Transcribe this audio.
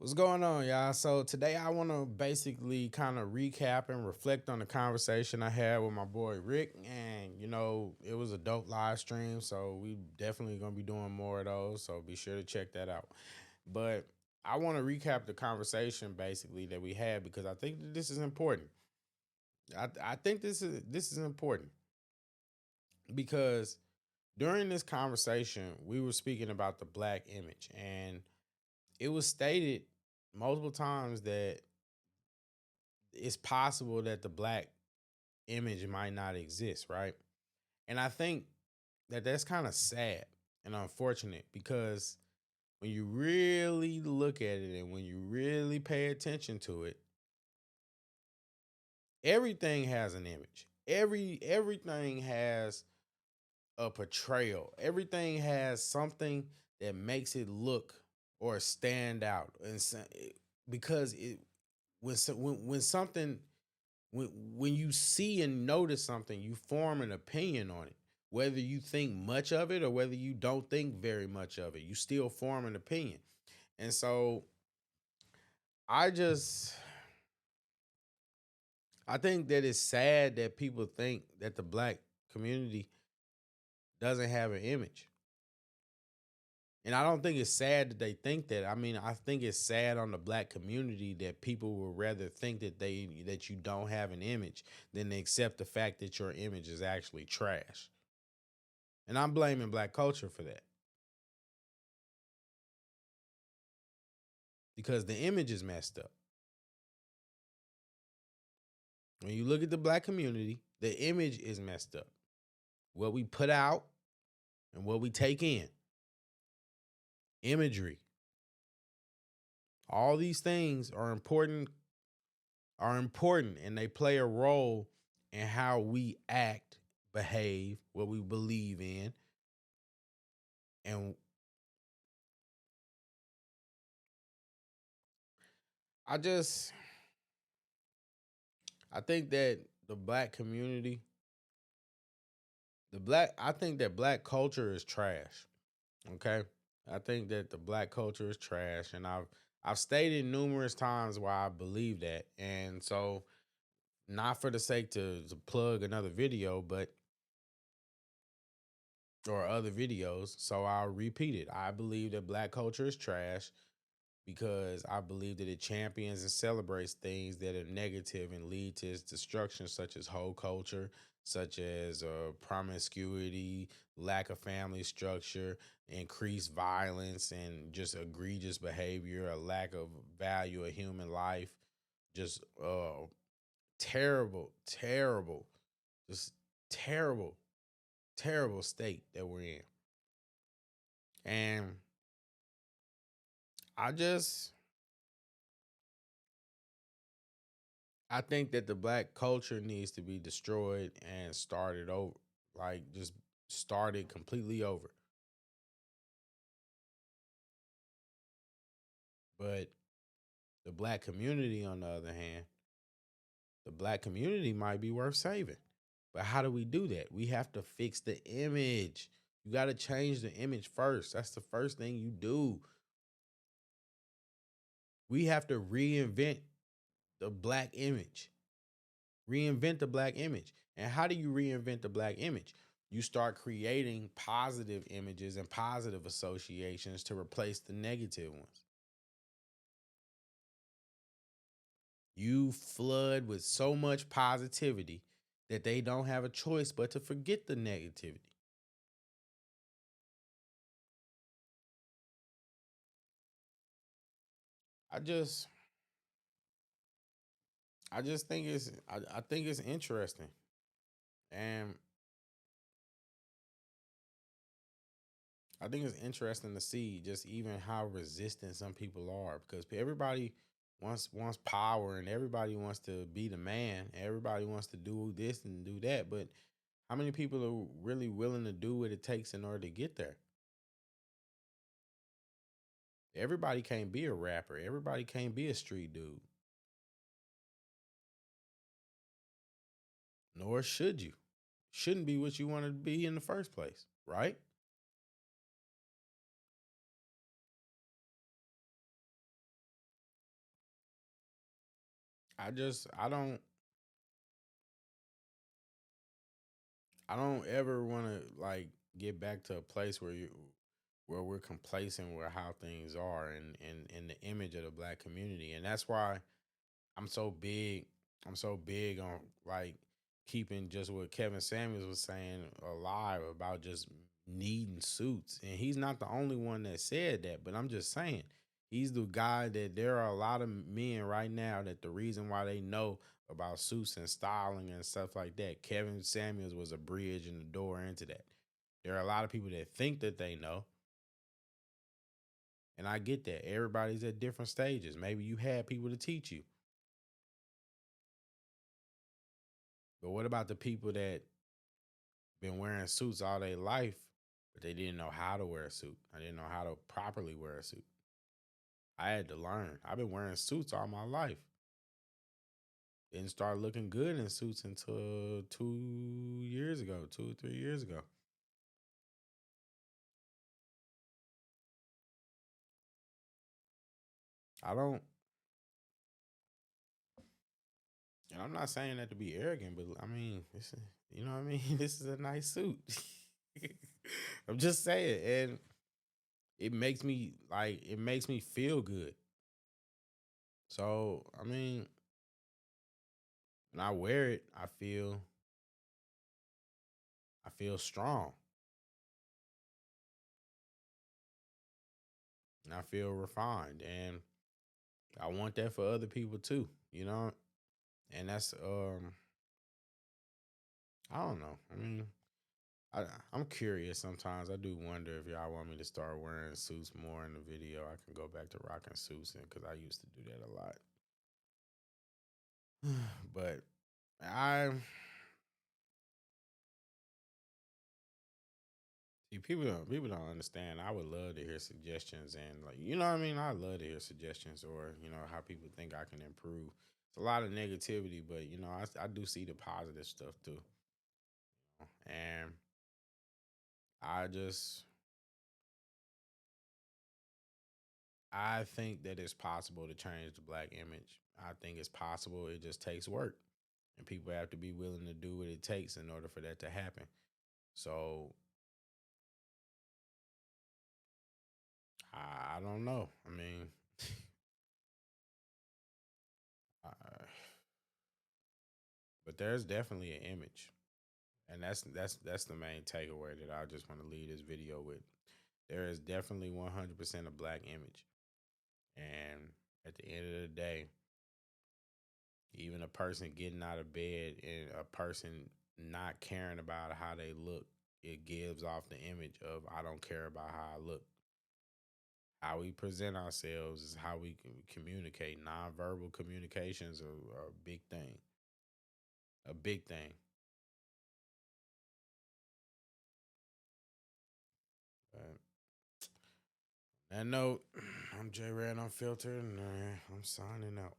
What's going on, y'all? So today I want to basically kind of recap and reflect on the conversation I had with my boy Rick, and it was a dope live stream. So we definitely gonna be doing more of those. So be sure to check that out. But I want to recap the conversation basically that we had because I think that this is important. I think this is important because during this conversation we were speaking about the black image, and it was stated multiple times that it's possible that the black image might not exist, right? And I think that that's kind of sad and unfortunate because when you really look at it and when you really pay attention to it, everything has an image. Everything has a portrayal. Everything has something that makes it look or stand out, because it when something when when you see and notice something, you form an opinion on it. Whether you think much of it or whether you don't think very much of it, you still form an opinion. And so I just I think that it's sad that people think that the black community doesn't have an image. And I don't think it's sad that they think that. I mean, I think it's sad on the black community that people would rather think that you don't have an image than to accept the fact that your image is actually trash. And I'm blaming black culture for that because the image is messed up. When you look at the black community, the image is messed up. What we put out and what we take in, imagery, all these things are important and they play a role in how we act, behave, what we believe in. And I just I think that the black community, I think that black culture is trash. Okay? I think that the black culture is trash, and I've stated numerous times why I believe that. And so, not for the sake to plug another video, but or other videos, so I'll repeat it. I believe that black culture is trash because I believe that it champions and celebrates things that are negative and lead to its destruction, such as hoe culture, such as promiscuity, lack of family structure, increased violence, and just egregious behavior, a lack of value of human life, just terrible, terrible, just terrible, terrible state that we're in. And I just I think that the black culture needs to be destroyed and started over. Like just started completely over. But the black community, on the other hand, the black community might be worth saving. But how do we do that? We have to fix the image. You got to change the image first. That's the first thing you do. We have to reinvent the black image. Reinvent the black image. And how do you reinvent the black image? You start creating positive images and positive associations to replace the negative ones. You flood with so much positivity that they don't have a choice but to forget the negativity. I just I just think I think it's interesting. And I think it's interesting to see just even how resistant some people are because everybody wants power and everybody wants to be the man. Everybody wants to do this and do that, but how many people are really willing to do what it takes in order to get there? Everybody can't be a rapper. Everybody can't be a street dude. Nor should you. Shouldn't be what you want to be in the first place, right? I don't ever want to like get back to a place where we're complacent with how things are and the image of the black community. And that's why I'm so big. I'm so big on like keeping just what Kevin Samuels was saying alive about just needing suits. And he's not the only one that said that, but I'm just saying he's the guy that there are a lot of men right now that the reason why they know about suits and styling and stuff like that, Kevin Samuels was a bridge and the door into that. There are a lot of people that think that they know, and I get that. Everybody's at different stages. Maybe you had people to teach you. But what about the people that been wearing suits all their life, but they didn't know how to wear a suit? I didn't know how to properly wear a suit. I had to learn. I've been wearing suits all my life. Didn't start looking good in suits until 2 years ago, 2 or 3 years ago. I don't, and I'm not saying that to be arrogant, but I mean, you know what I mean? This is a nice suit. I'm just saying. And it makes me feel good. So, I mean, when I wear it, I feel strong and I feel refined. And I want that for other people too, you know? And that's I don't know. I mean, I I'm curious sometimes. I do wonder if y'all want me to start wearing suits more in the video. I can go back to rocking suits and cuz I used to do that a lot. But I see people don't understand. I would love to hear suggestions and like you know what I mean. I love to hear suggestions or you know how people think I can improve. It's a lot of negativity, but you know I do see the positive stuff too. And I just I think that it's possible to change the black image. I think it's possible. It just takes work, and people have to be willing to do what it takes in order for that to happen. So I don't know. I mean, uh, but there's definitely an image, and that's the main takeaway that I just want to leave this video with. There is definitely 100% a black image, and at the end of the day, even a person getting out of bed and a person not caring about how they look, it gives off the image of I don't care about how I look. How we present ourselves is how we can communicate. Nonverbal communications are a big thing. A big thing. But that note, I'm JayyRedd Unfiltered, and I'm signing out.